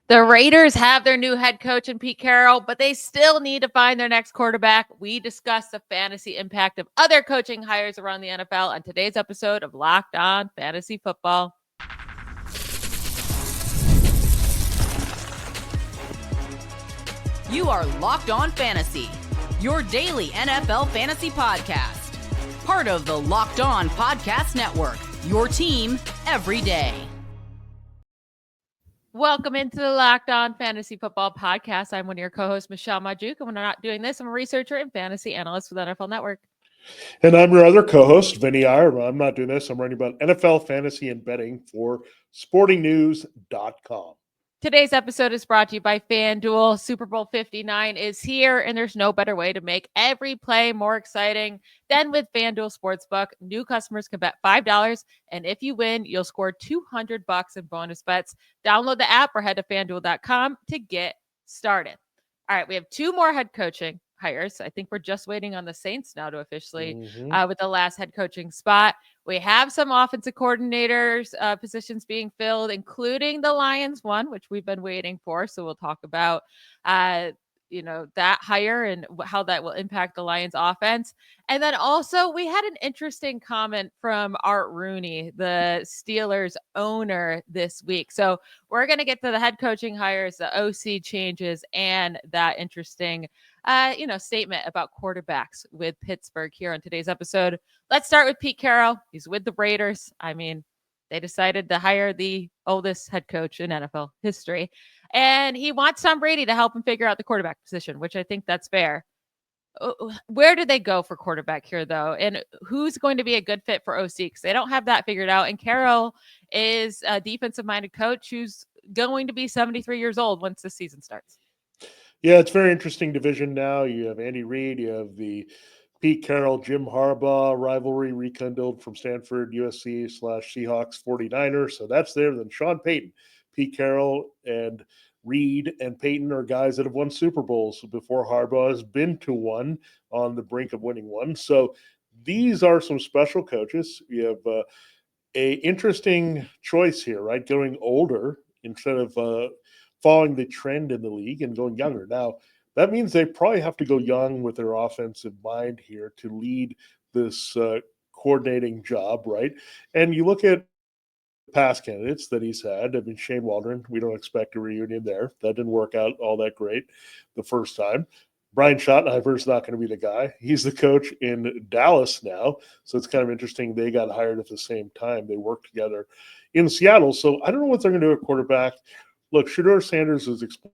The Raiders have their new head coach in Pete Carroll, but they still need to find their next quarterback. We discuss the fantasy impact of other coaching hires around the NFL on today's episode of Locked On Fantasy Football. You are Locked On Fantasy, your daily NFL fantasy podcast. Part of the Locked On Podcast Network, your team every day. Welcome into the Locked On Fantasy Football Podcast. I'm one of your co-hosts, Michelle Magdziuk, and when I'm not doing this, I'm a researcher and fantasy analyst with NFL Network. And I'm your other co-host, Vinnie Iyer. I'm not doing this. I'm writing about NFL fantasy and betting for sportingnews.com. Today's episode is brought to you by FanDuel. Super Bowl 59 is here, and there's no better way to make every play more exciting than with FanDuel Sportsbook. New customers can bet $5, and if you win, you'll score $200 in bonus bets. Download the app or head to FanDuel.com to get started. All right, we have two more head coaching hires. I think we're just waiting on the Saints now to officially with the last head coaching spot. We have some offensive coordinators positions being filled, including the Lions one, which we've been waiting for. So we'll talk about, that hire and how that will impact the Lions offense. And then also we had an interesting comment from Art Rooney, the Steelers owner, this week. So we're going to get to the head coaching hires, the OC changes, and that interesting statement about quarterbacks with Pittsburgh here on today's episode. Let's start with Pete Carroll. He's with the Raiders. I mean, they decided to hire the oldest head coach in NFL history, and he wants Tom Brady to help him figure out the quarterback position, which I think that's fair. Where do they go for quarterback here, though? And who's going to be a good fit for OC? Because they don't have that figured out. And Carroll is a defensive-minded coach who's going to be 73 years old once the season starts. Yeah, it's a very interesting division now. You have Andy Reid, you have the Pete Carroll, Jim Harbaugh rivalry rekindled from Stanford, USC / Seahawks 49ers. So that's there. Then Sean Payton, Pete Carroll, and Reid and Payton are guys that have won Super Bowls before Harbaugh has been to one, on the brink of winning one. So these are some special coaches. You have a interesting choice here, right? Going older instead of following the trend in the league and going younger. Now, that means they probably have to go young with their offensive mind here to lead this coordinating job, right? And you look at past candidates that he's had. I mean, Shane Waldron, we don't expect a reunion there. That didn't work out all that great the first time. Brian Schottenheimer is not going to be the guy. He's the coach in Dallas now. So it's kind of interesting. They got hired at the same time. They worked together in Seattle. So I don't know what they're going to do at quarterback. Look, Shedeur Sanders is explained.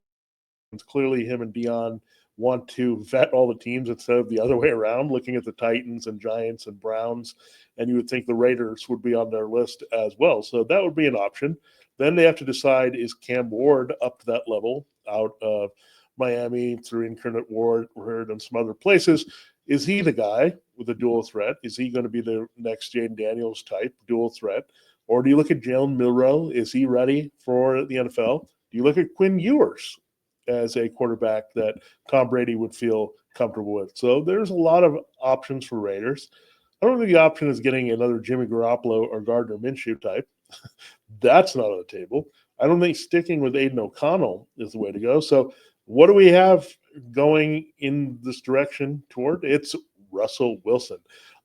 Clearly him and Dion want to vet all the teams instead of the other way around, looking at the Titans and Giants and Browns. And you would think the Raiders would be on their list as well. So that would be an option. Then they have to decide, is Cam Ward up to that level out of Miami through Incarnate Ward and some other places? Is he the guy with a dual threat? Is he going to be the next Jaden Daniels type dual threat? Or do you look at Jalen Milroe? Is he ready for the NFL? Do you look at Quinn Ewers as a quarterback that Tom Brady would feel comfortable with? So there's a lot of options for Raiders. I don't think the option is getting another Jimmy Garoppolo or Gardner Minshew type. That's not on the table. I don't think sticking with Aiden O'Connell is the way to go. So what do we have going in this direction toward? It's Russell Wilson.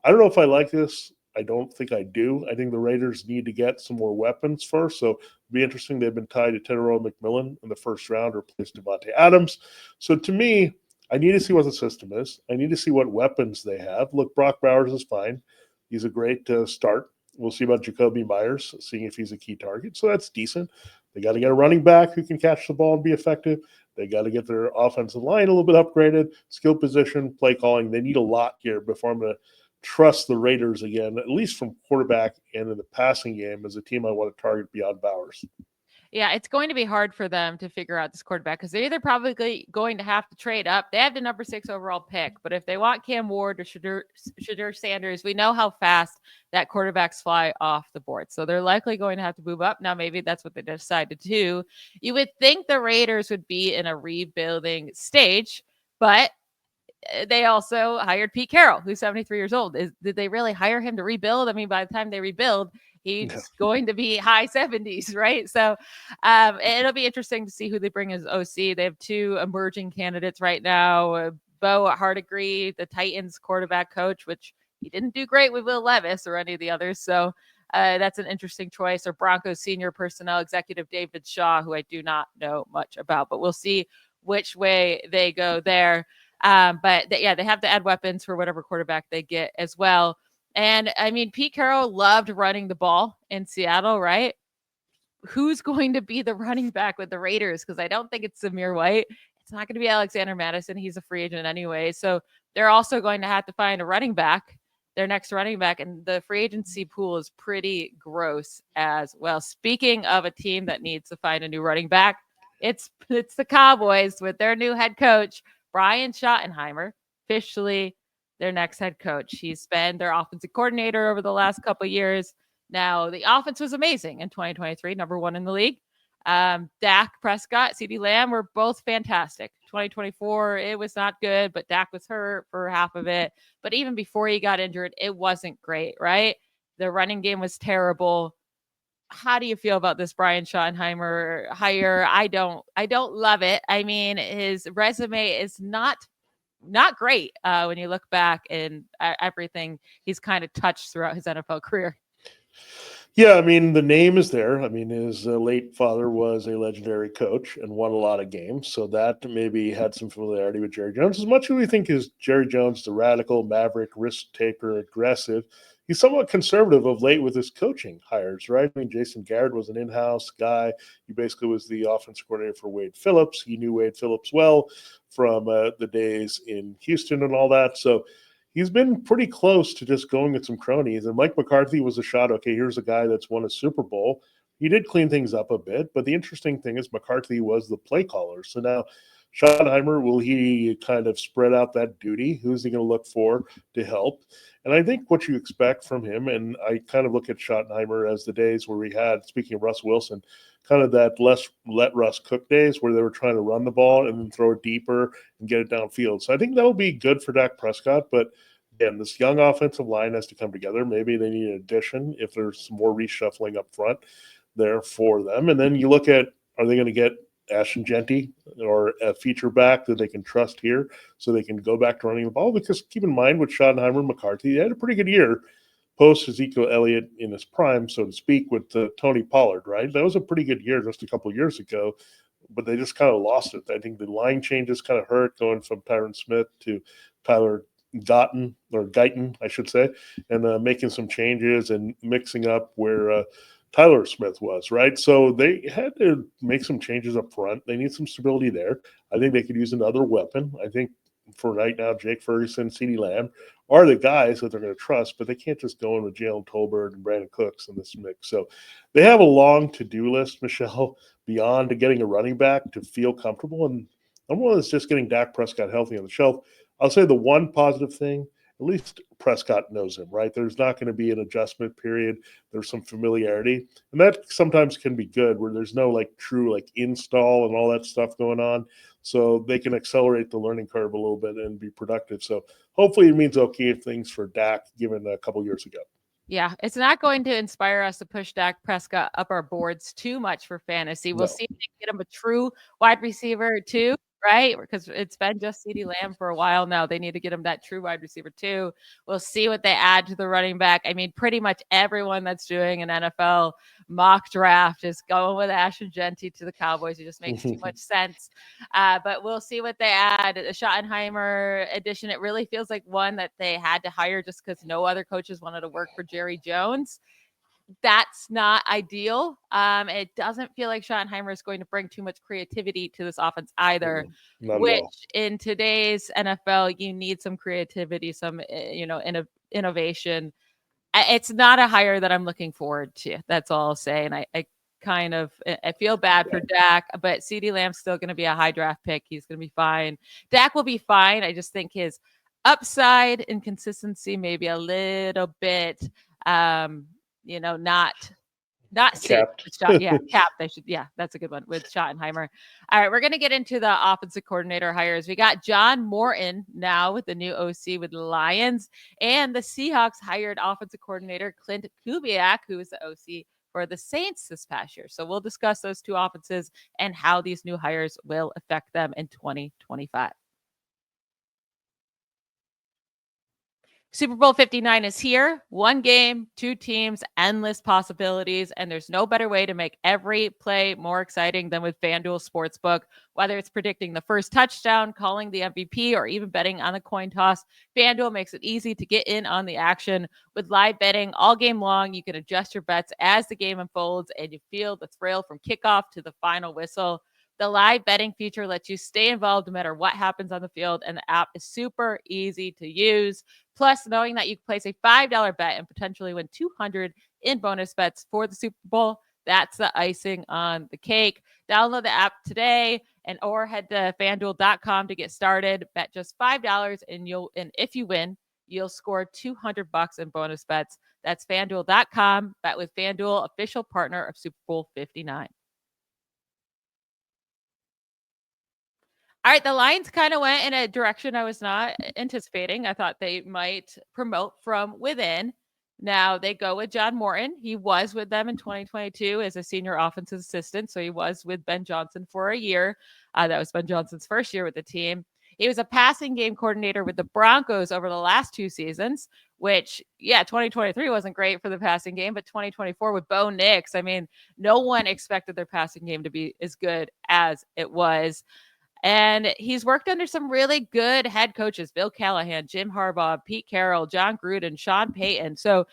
I don't know if I like this. I don't think I do. I think the Raiders need to get some more weapons first. So it'll be interesting. They've been tied to Tedero McMillan in the first round, replaced Devontae Adams. So to me, I need to see what the system is. I need to see what weapons they have. Look, Brock Bowers is fine. He's a great start. We'll see about Jacoby Myers, seeing if he's a key target. So that's decent. They got to get a running back who can catch the ball and be effective. They got to get their offensive line a little bit upgraded, skill position, play calling. They need a lot here before I'm going to trust the Raiders again, at least from quarterback and in the passing game, as a team I want to target beyond Bowers. Yeah, it's going to be hard for them to figure out this quarterback because they're either probably going to have to trade up. They have the number 6 overall pick, but if they want Cam Ward or Shedeur Sanders, we know how fast that quarterbacks fly off the board. So they're likely going to have to move up. Now, maybe that's what they decide to do. You would think the Raiders would be in a rebuilding stage, but they also hired Pete Carroll, who's 73 years old. Did they really hire him to rebuild? I mean, by the time they rebuild, He's going to be high 70s, right? So it'll be interesting to see who they bring as OC. They have two emerging candidates right now. Bo Hardigree, the Titans quarterback coach, which he didn't do great with Will Levis or any of the others. So that's an interesting choice. Or Broncos senior personnel executive David Shaw, who I do not know much about, but we'll see which way they go there. But they have to add weapons for whatever quarterback they get as well. And I mean, Pete Carroll loved running the ball in Seattle, right? Who's going to be the running back with the Raiders? Because I don't think it's Zamir White. It's not going to be Alexander Madison. He's a free agent anyway. So they're also going to have to find a running back, their next running back. And the free agency pool is pretty gross as well. Speaking of a team that needs to find a new running back, it's the Cowboys with their new head coach, Brian Schottenheimer, officially their next head coach. He's been their offensive coordinator over the last couple of years. Now, the offense was amazing in 2023, number one in the league. Dak Prescott, CeeDee Lamb were both fantastic. 2024, it was not good, but Dak was hurt for half of it. But even before he got injured, it wasn't great, right? The running game was terrible. How do you feel about this Brian Schottenheimer hire? I don't love it. I mean, his resume is not great when you look back and everything he's kind of touched throughout his NFL career. Yeah, I mean, the name is there. I mean, his late father was a legendary coach and won a lot of games. So that maybe had some familiarity with Jerry Jones. As much as we think is Jerry Jones the radical, maverick, risk taker, aggressive, he's somewhat conservative of late with his coaching hires, right? I mean, Jason Garrett was an in-house guy. He basically was the offensive coordinator for Wade Phillips. He knew Wade Phillips well from the days in Houston and all that. So he's been pretty close to just going with some cronies. And Mike McCarthy was a shot. Okay, here's a guy that's won a Super Bowl. He did clean things up a bit. But the interesting thing is McCarthy was the play caller. So now Schottenheimer, will he kind of spread out that duty? Who's he going to look for to help? And I think what you expect from him, and I kind of look at Schottenheimer as the days where we had, speaking of Russ Wilson, kind of that let Russ cook days where they were trying to run the ball and then throw it deeper and get it downfield. So I think that'll be good for Dak Prescott. But again, this young offensive line has to come together. Maybe they need an addition if there's some more reshuffling up front there for them. And then you look at, are they going to get Ashton Genty or a feature back that they can trust here so they can go back to running the ball? Because keep in mind with Schottenheimer and McCarthy, they had a pretty good year post Ezekiel Elliott in his prime, so to speak, with Tony Pollard, right? That was a pretty good year just a couple of years ago, but they just kind of lost it. I think the line changes kind of hurt, going from Tyron Smith to Tyler Guyton, I should say, and making some changes and mixing up where Tyler Smith was, right? So they had to make some changes up front. They need some stability there. I think they could use another weapon. I think for right now, Jake Ferguson, CeeDee Lamb are the guys that they're going to trust, but they can't just go in with Jalen Tolbert and Brandon Cooks in this mix. So they have a long to-do list, Michelle, beyond getting a running back to feel comfortable. And number one is just getting Dak Prescott healthy on the shelf. I'll say the one positive thing, at least Prescott knows him, right? There's not going to be an adjustment period. There's some familiarity. And that sometimes can be good where there's no true install and all that stuff going on. So they can accelerate the learning curve a little bit and be productive. So hopefully it means okay things for Dak given a couple years ago. Yeah, it's not going to inspire us to push Dak Prescott up our boards too much for fantasy. We'll see if they get him a true wide receiver too, right? Because it's been just CeeDee Lamb for a while now. They need to get him that true wide receiver too. We'll see what they add to the running back. I mean, pretty much everyone that's doing an NFL mock draft is going with Ashton Genty to the Cowboys. It just makes too much sense. But we'll see what they add. The Schottenheimer edition, it really feels like one that they had to hire just because no other coaches wanted to work for Jerry Jones. That's not ideal. It doesn't feel like Schottenheimer is going to bring too much creativity to this offense either, which in today's NFL, you need some creativity, some, innovation. It's not a hire that I'm looking forward to. That's all I'll say. And I feel bad for Dak, but CeeDee Lamb's still going to be a high draft pick. He's going to be fine. Dak will be fine. I just think his upside and consistency maybe a little bit, not Not safe. Capped. Yeah, cap. They should. Yeah, that's a good one with Schottenheimer. All right, we're going to get into the offensive coordinator hires. We got John Morton now with the new OC with the Lions, and the Seahawks hired offensive coordinator Clint Kubiak, who is the OC for the Saints this past year. So we'll discuss those two offenses and how these new hires will affect them in 2025. Super Bowl 59 is here. One game, two teams, endless possibilities, and there's no better way to make every play more exciting than with FanDuel Sportsbook. Whether it's predicting the first touchdown, calling the MVP, or even betting on the coin toss, FanDuel makes it easy to get in on the action. With live betting all game long, you can adjust your bets as the game unfolds, and you feel the thrill from kickoff to the final whistle. The live betting feature lets you stay involved no matter what happens on the field, and the app is super easy to use. Plus, knowing that you can place a $5 bet and potentially win $200 in bonus bets for the Super Bowl, that's the icing on the cake. Download the app today or head to FanDuel.com to get started. Bet just $5 and if you win, you'll score $200 in bonus bets. That's FanDuel.com. Bet with FanDuel, official partner of Super Bowl 59. All right, the Lions kind of went in a direction I was not anticipating. I thought they might promote from within. Now they go with John Morton. He was with them in 2022 as a senior offensive assistant. So he was with Ben Johnson for a year. That was Ben Johnson's first year with the team. He was a passing game coordinator with the Broncos over the last two seasons, which, 2023 wasn't great for the passing game, but 2024 with Bo Nix, I mean, no one expected their passing game to be as good as it was. And he's worked under some really good head coaches, Bill Callahan, Jim Harbaugh, Pete Carroll, John Gruden, Sean Payton. So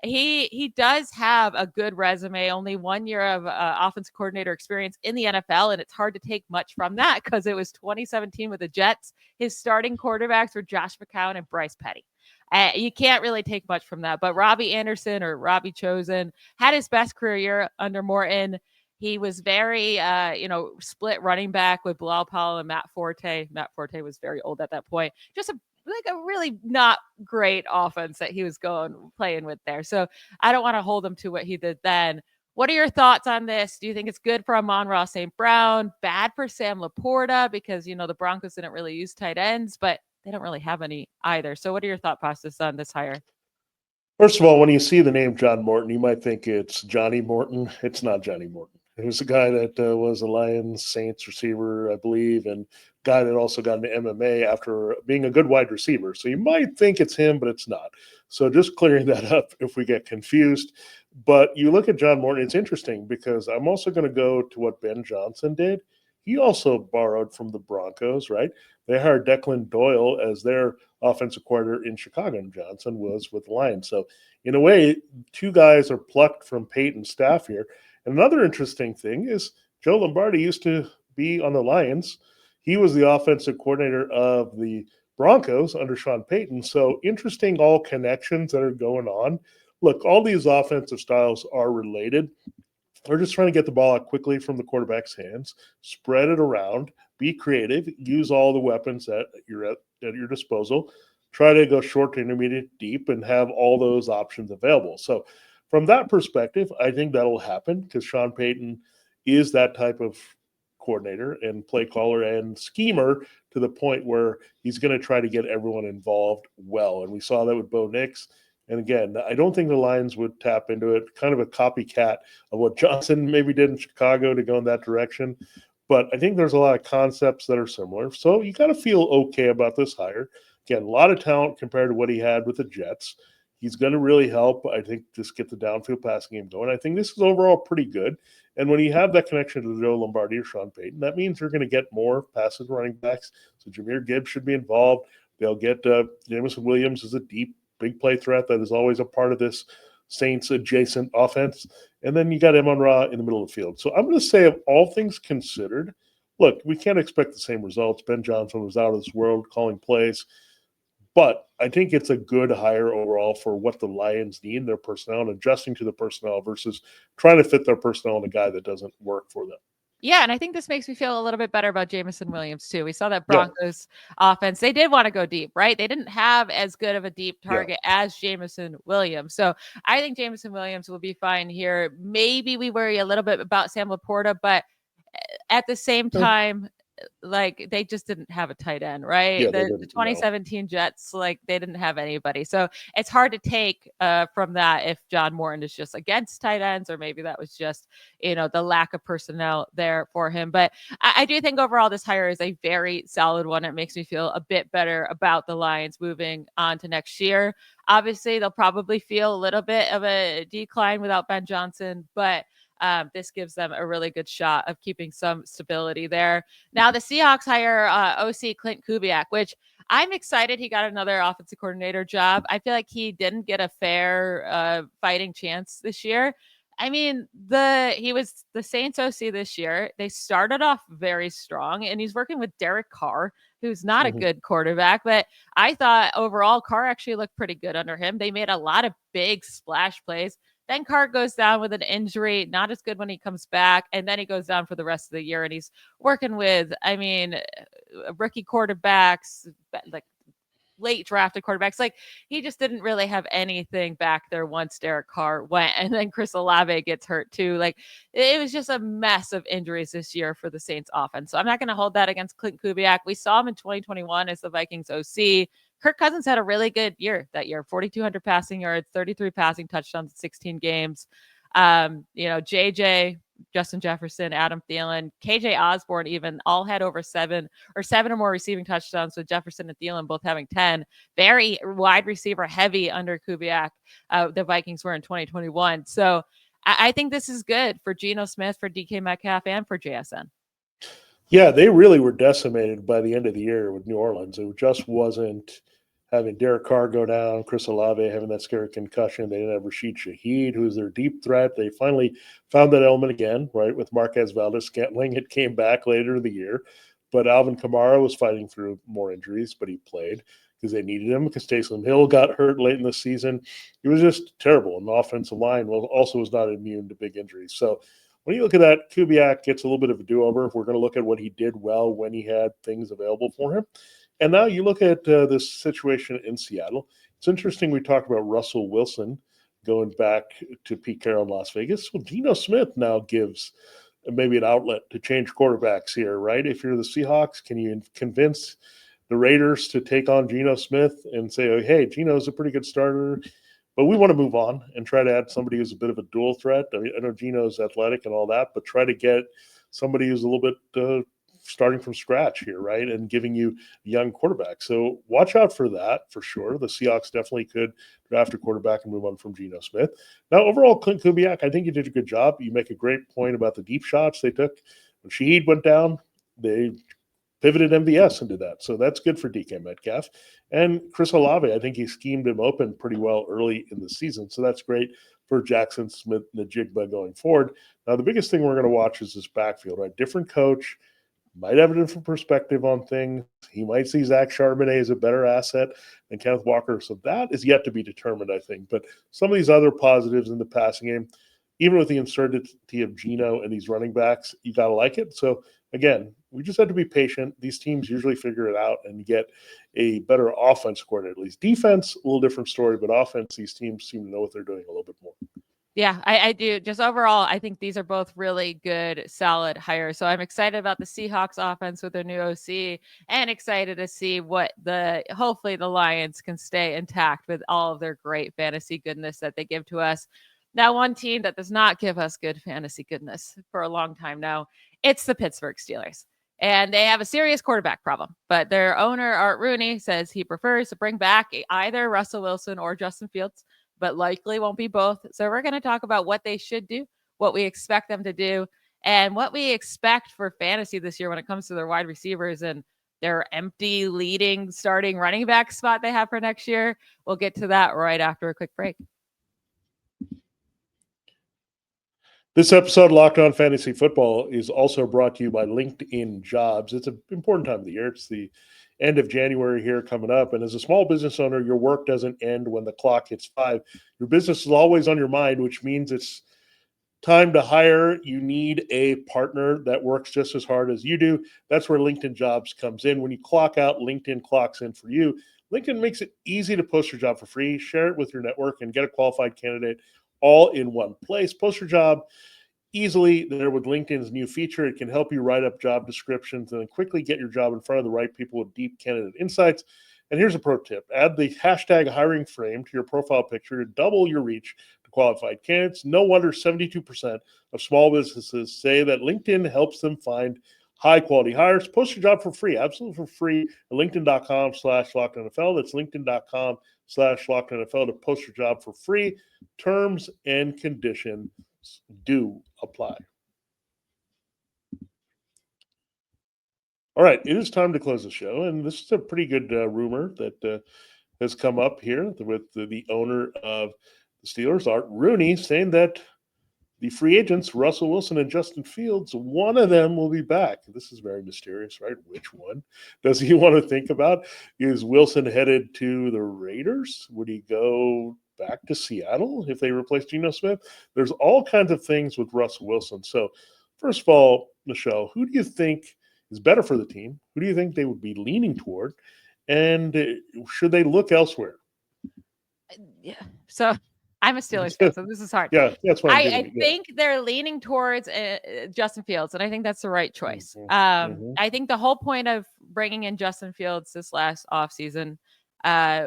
he does have a good resume, only 1 year of offensive coordinator experience in the NFL. And it's hard to take much from that because it was 2017 with the Jets. His starting quarterbacks were Josh McCown and Bryce Petty. You can't really take much from that. But Robbie Anderson or Robbie Chosen had his best career year under Morton. He was very, split running back with Bilal Powell and Matt Forte. Matt Forte was very old at that point. Just a really not great offense that he was playing with there. So I don't want to hold him to what he did then. What are your thoughts on this? Do you think it's good for Amon-Ra St. Brown? Bad for Sam Laporta? Because, the Broncos didn't really use tight ends, but they don't really have any either. So what are your thought process on this hire? First of all, when you see the name John Morton, you might think it's Johnny Morton. It's not Johnny Morton. It was a guy that was a Lions Saints receiver, I believe, and guy that also got into MMA after being a good wide receiver. So you might think it's him, but it's not. So just clearing that up if we get confused. But you look at John Morton, it's interesting because I'm also going to go to what Ben Johnson did. He also borrowed from the Broncos, right? They hired Declan Doyle as their offensive coordinator in Chicago, and Johnson was with the Lions. So in a way, two guys are plucked from Peyton's staff here. And another interesting thing is Joe Lombardi used to be on the Lions. He was the offensive coordinator of the Broncos under Sean Payton. So interesting, all connections that are going on. Look, all these offensive styles are related. They're just trying to get the ball out quickly from the quarterback's hands, spread it around, be creative, use all the weapons that you're at your disposal, try to go short to intermediate, deep, and have all those options available. So from that perspective, I think that'll happen because Sean Payton is that type of coordinator and play caller and schemer to the point where he's going to try to get everyone involved well. And we saw that with Bo Nix. And again, I don't think the Lions would tap into it, kind of a copycat of what Johnson maybe did in Chicago to go in that direction. But I think there's a lot of concepts that are similar. So you got to feel okay about this hire. Again, a lot of talent compared to what he had with the Jets. He's going to really help, I think, just get the downfield passing game going. I think this is overall pretty good. And when you have that connection to Joe Lombardi or Sean Payton, that means you're going to get more passive running backs. So Jahmyr Gibbs should be involved. They'll get Jameson Williams as a deep, big play threat that is always a part of this Saints adjacent offense. And then you got Amon-Ra in the middle of the field. So I'm going to say, of all things considered, look, we can't expect the same results. Ben Johnson was out of this world calling plays. But I think it's a good hire overall for what the Lions need, their personnel, and adjusting to the personnel versus trying to fit their personnel in a guy that doesn't work for them. Yeah, and I think this makes me feel a little bit better about Jameson Williams too. We saw that Yeah. Broncos offense. They did want to go deep, right? They didn't have as good of a deep Yeah. target as Jameson Williams. So I think Jameson Williams will be fine here. Maybe we worry a little bit about Sam Laporta, but at the same time, like they just didn't have a tight end, right? Yeah, they The didn't. No. 2017 Jets, like they didn't have anybody. So it's hard to take from that if John Morton is just against tight ends, or maybe that was just, the lack of personnel there for him. But I do think overall this hire is a very solid one. It makes me feel a bit better about the Lions moving on to next year. Obviously, they'll probably feel a little bit of a decline without Ben Johnson, but this gives them a really good shot of keeping some stability there. Now, the Seahawks hire OC Clint Kubiak, which I'm excited he got another offensive coordinator job. I feel like he didn't get a fair fighting chance this year. I mean, he was the Saints OC this year. They started off very strong, and he's working with Derek Carr, who's not a good quarterback. But I thought overall Carr actually looked pretty good under him. They made a lot of big splash plays. Then Carr goes down with an injury, not as good when he comes back. And then he goes down for the rest of the year. And he's working with, rookie quarterbacks, like late drafted quarterbacks. Like he just didn't really have anything back there once Derek Carr went. And then Chris Olave gets hurt too. Like it was just a mess of injuries this year for the Saints offense. So I'm not going to hold that against Clint Kubiak. We saw him in 2021 as the Vikings OC. Kirk Cousins had a really good year that year, 4,200 passing yards, 33 passing touchdowns in 16 games. JJ, Justin Jefferson, Adam Thielen, KJ Osborne even all had over seven or more receiving touchdowns, with Jefferson and Thielen both having 10. Very wide receiver heavy under Kubiak. The Vikings were in 2021. So I think this is good for Geno Smith, for DK Metcalf, and for JSN. Yeah, they really were decimated by the end of the year with New Orleans. It just wasn't having Derek Carr go down, Chris Olave having that scary concussion. They didn't have Rashid Shaheed, who's their deep threat. They finally found that element again, right, with Marquez Valdez-Scantling. It came back later in the year. But Alvin Kamara was fighting through more injuries, but he played because they needed him, because Taysom Hill got hurt late in the season. It was just terrible. And the offensive line also was not immune to big injuries. So when you look at that, Kubiak gets a little bit of a do-over. If we're going to look at what he did well when he had things available for him. And now you look at this situation in Seattle. It's interesting we talked about Russell Wilson going back to Pete Carroll in Las Vegas. Well, Geno Smith now gives maybe an outlet to change quarterbacks here, right? If you're the Seahawks, can you convince the Raiders to take on Geno Smith and say, oh, hey, Geno's a pretty good starter, but we want to move on and try to add somebody who's a bit of a dual threat? I mean, I know Geno's athletic and all that, but try to get somebody who's a little bit starting from scratch here, right? And giving you a young quarterback. So watch out for that for sure. The Seahawks definitely could draft a quarterback and move on from Geno Smith. Now, overall, Clint Kubiak, I think you did a good job. You make a great point about the deep shots they took. When Shaheed went down, they pivoted MVS into that. So that's good for DK Metcalf. And Chris Olave, I think he schemed him open pretty well early in the season. So that's great for Jackson Smith-Njigba going forward. Now, the biggest thing we're going to watch is this backfield, right? Different coach, might have a different perspective on things. He might see Zach Charbonnet as a better asset than Kenneth Walker. So that is yet to be determined, I think. But some of these other positives in the passing game, even with the uncertainty of Geno and these running backs, you got to like it. So, again, we just have to be patient. These teams usually figure it out and get a better offense coordinator, at least. Defense, a little different story, but offense, these teams seem to know what they're doing a little bit more. Yeah, I do. Just overall, I think these are both really good, solid hires. So I'm excited about the Seahawks offense with their new OC, and excited to see hopefully the Lions can stay intact with all of their great fantasy goodness that they give to us. Now, one team that does not give us good fantasy goodness for a long time now, it's the Pittsburgh Steelers. And they have a serious quarterback problem. But their owner, Art Rooney, says he prefers to bring back either Russell Wilson or Justin Fields, but likely won't be both. So we're going to talk about what they should do, what we expect them to do, and what we expect for fantasy this year when it comes to their wide receivers and their empty leading starting running back spot they have for next year. We'll get to that right after a quick break. This episode of Locked On Fantasy Football is also brought to you by LinkedIn Jobs. It's an important time of the year. It's the end of January here coming up. And as a small business owner, your work doesn't end when the clock hits 5. Your business is always on your mind, which means it's time to hire, you need a partner that works just as hard as you do. That's where LinkedIn Jobs comes in. When you clock out, LinkedIn clocks in for you. LinkedIn makes it easy to post your job for free, share it with your network, and get a qualified candidate all in one place. Post your job easily there with LinkedIn's new feature. It can help you write up job descriptions and then quickly get your job in front of the right people with deep candidate insights. And here's a pro tip. Add the hashtag hiring frame to your profile picture to double your reach to qualified candidates. No wonder 72% of small businesses say that LinkedIn helps them find high quality hires. Post your job for free, absolutely for free at linkedin.com/LockedOnNFL. That's linkedin.com/LockedOnNFL to post your job for free. Terms and conditions do apply. All right, it is time to close the show, and this is a pretty good rumor that has come up here with the owner of the Steelers, Art Rooney, saying that the free agents, Russell Wilson and Justin Fields, one of them will be back. This is very mysterious, right? Which one does he want to think about? Is Wilson headed to the Raiders? Would he go back to Seattle if they replace Geno Smith? There's all kinds of things with Russell Wilson. So, first of all, Michelle, who do you think is better for the team? Who do you think they would be leaning toward? And should they look elsewhere? Yeah. So I'm a Steelers fan, so this is hard. Yeah, that's what I think they're leaning towards Justin Fields, and I think that's the right choice. I think the whole point of bringing in Justin Fields this last offseason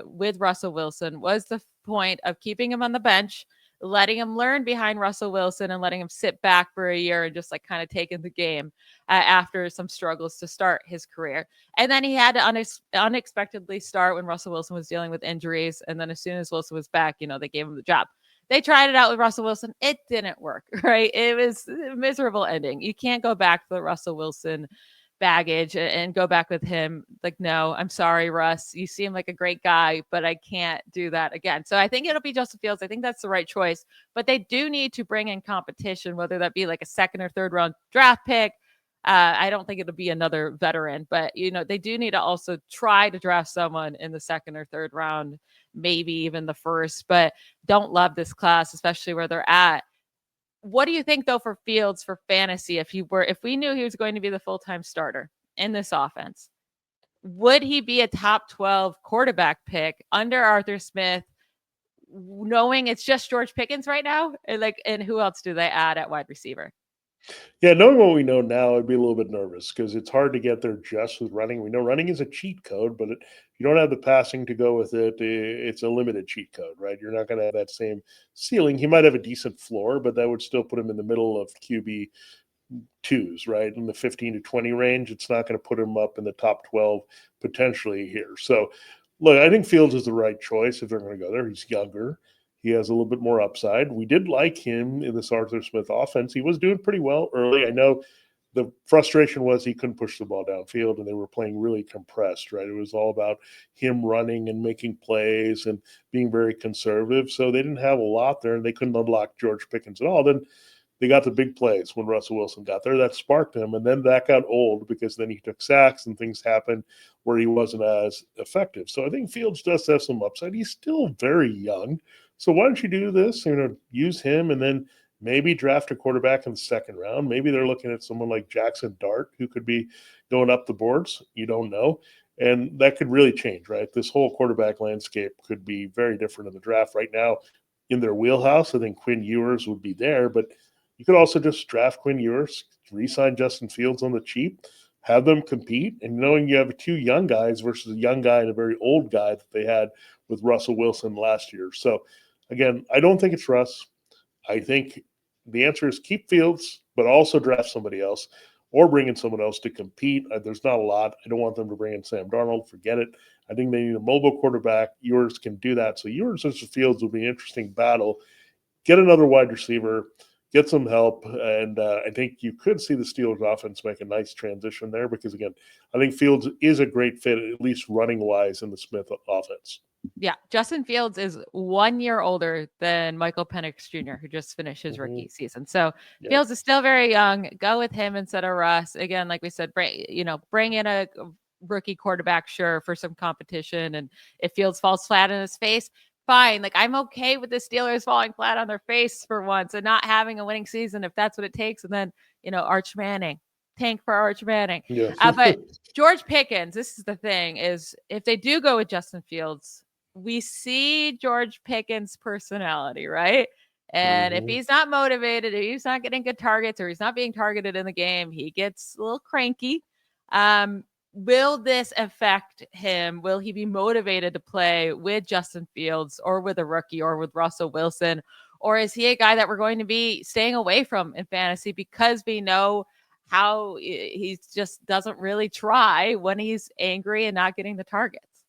with Russell Wilson was the point of keeping him on the bench, letting him learn behind Russell Wilson and letting him sit back for a year and just like kind of taking the game after some struggles to start his career. And then he had to unexpectedly start when Russell Wilson was dealing with injuries. And then as soon as Wilson was back, they gave him the job. They tried it out with Russell Wilson. It didn't work, right? It was a miserable ending. You can't go back to the Russell Wilson baggage and go back with him. Like, no, I'm sorry, Russ. You seem like a great guy, but I can't do that again. So I think it'll be Justin Fields. I think that's the right choice, but they do need to bring in competition, whether that be like a second or third round draft pick. I don't think it'll be another veteran, but they do need to also try to draft someone in the second or third round, maybe even the first, but don't love this class, especially where they're at. What do you think though for Fields for fantasy? If we knew he was going to be the full-time starter in this offense, would he be a top 12 quarterback pick under Arthur Smith, knowing it's just George Pickens right now? And who else do they add at wide receiver? Yeah, knowing what we know now, I'd be a little bit nervous because it's hard to get there just with running. We know running is a cheat code, but if you don't have the passing to go with it, it's a limited cheat code, right? You're not going to have that same ceiling. He might have a decent floor, but that would still put him in the middle of QB twos, right? In the 15 to 20 range. It's not going to put him up in the top 12 potentially here. So, look, I think Fields is the right choice if they're going to go there. He's younger. He has a little bit more upside. We did like him in this Arthur Smith offense. He was doing pretty well early. I know the frustration was he couldn't push the ball downfield and they were playing really compressed, right? It was all about him running and making plays and being very conservative. So they didn't have a lot there and they couldn't unlock George Pickens at all. Then they got the big plays when Russell Wilson got there. That sparked him. And then that got old because then he took sacks and things happened where he wasn't as effective. So I think Fields does have some upside. He's still very young. So why don't you do this? Use him and then maybe draft a quarterback in the second round. Maybe they're looking at someone like Jackson Dart who could be going up the boards. You don't know. And that could really change, right? This whole quarterback landscape could be very different in the draft. Right now, in their wheelhouse, I think Quinn Ewers would be there. But you could also just draft Quinn Ewers, re-sign Justin Fields on the cheap, have them compete, and knowing you have two young guys versus a young guy and a very old guy that they had with Russell Wilson last year. So, again, I don't think it's Russ. I think the answer is keep Fields, but also draft somebody else or bring in someone else to compete. There's not a lot. I don't want them to bring in Sam Darnold. Forget it. I think they need a mobile quarterback. Ewers can do that. So Ewers versus Fields will be an interesting battle. Get another wide receiver. Get some help, and I think you could see the Steelers offense make a nice transition there because, again, I think Fields is a great fit, at least running-wise, in the Smith offense. Yeah, Justin Fields is 1 year older than Michael Penix Jr., who just finished his rookie season. So Fields is still very young. Go with him instead of Russ. Again, like we said, bring in a rookie quarterback, sure, for some competition. And if Fields falls flat in his face, fine. Like, I'm okay with the Steelers falling flat on their face for once and not having a winning season if that's what it takes. And then, Arch Manning, tank for Arch Manning. Yeah. But George Pickens, this is the thing, is if they do go with Justin Fields, we see George Pickens' personality, right? And if he's not motivated, if he's not getting good targets, or he's not being targeted in the game, he gets a little cranky. Will this affect him? Will he be motivated to play with Justin Fields or with a rookie or with Russell Wilson? Or is he a guy that we're going to be staying away from in fantasy because we know how he just doesn't really try when he's angry and not getting the targets?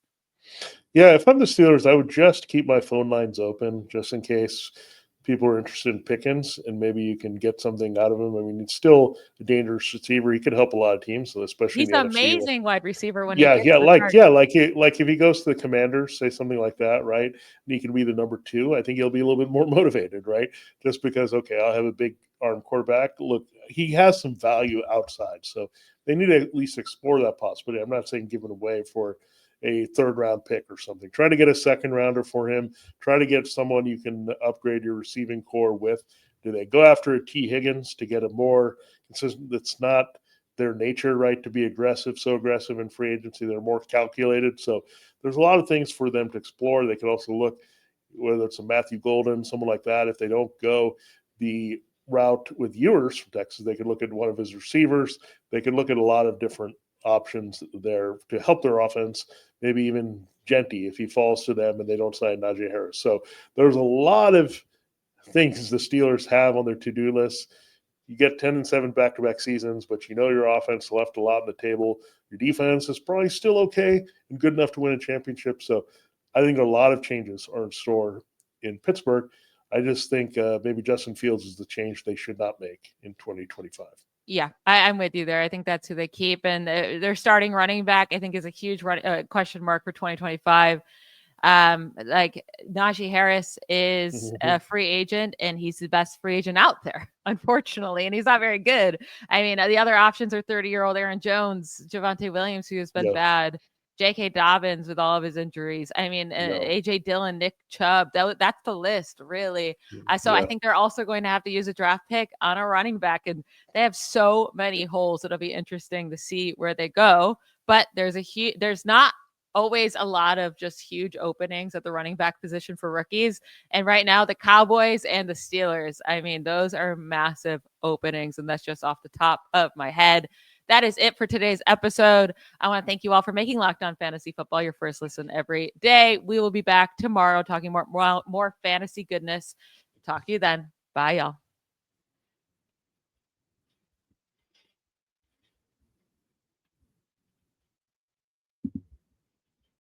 Yeah, if I'm the Steelers, I would just keep my phone lines open just in case people are interested in Pickens, and maybe you can get something out of him. I mean, it's still a dangerous receiver. He could help a lot of teams, especially He's in the an NFC. amazing wide receiver when Yeah, he gets the target. like if he goes to the Commanders, say something like that, right? And he can be the number 2. I think he'll be a little bit more motivated, right? Just because, okay, I'll have a big arm quarterback. Look, he has some value outside, so they need to at least explore that possibility. I'm not saying give it away for a 3rd round pick or something. Try to get a 2nd rounder for him. Try to get someone you can upgrade your receiving core with. Do they go after a T. Higgins to get a more consistent? That's not their nature, right, to be so aggressive in free agency. They're more calculated. So there's a lot of things for them to explore. They can also look, whether it's a Matthew Golden, someone like that. If they don't go the route with Ewers from Texas, they could look at one of his receivers. They could look at a lot of different options there to help their offense, maybe even Genty if he falls to them and they don't sign Najee Harris. So there's a lot of things the Steelers have on their to-do list. You get 10-7 back-to-back seasons, but your offense left a lot on the table. Your defense is probably still okay and good enough to win a championship. So I think a lot of changes are in store in Pittsburgh. I just think maybe Justin Fields is the change they should not make in 2025. Yeah, I'm with you there. I think that's who they keep. And their starting running back, I think, is a huge question mark for 2025. Like, Najee Harris is a free agent, and he's the best free agent out there, unfortunately, and he's not very good. I mean, the other options are 30-year-old Aaron Jones, Javonte Williams, who has been bad, J.K. Dobbins with all of his injuries. I mean, A.J. Dillon, Nick Chubb, that's the list, really. So I think they're also going to have to use a draft pick on a running back, and they have so many holes. It'll be interesting to see where they go, but there's not always a lot of just huge openings at the running back position for rookies. And right now, the Cowboys and the Steelers, I mean, those are massive openings. And that's just off the top of my head. That is it for today's episode. I want to thank you all for making Locked On Fantasy Football your first listen every day. We will be back tomorrow talking more fantasy goodness. Talk to you then. Bye, y'all.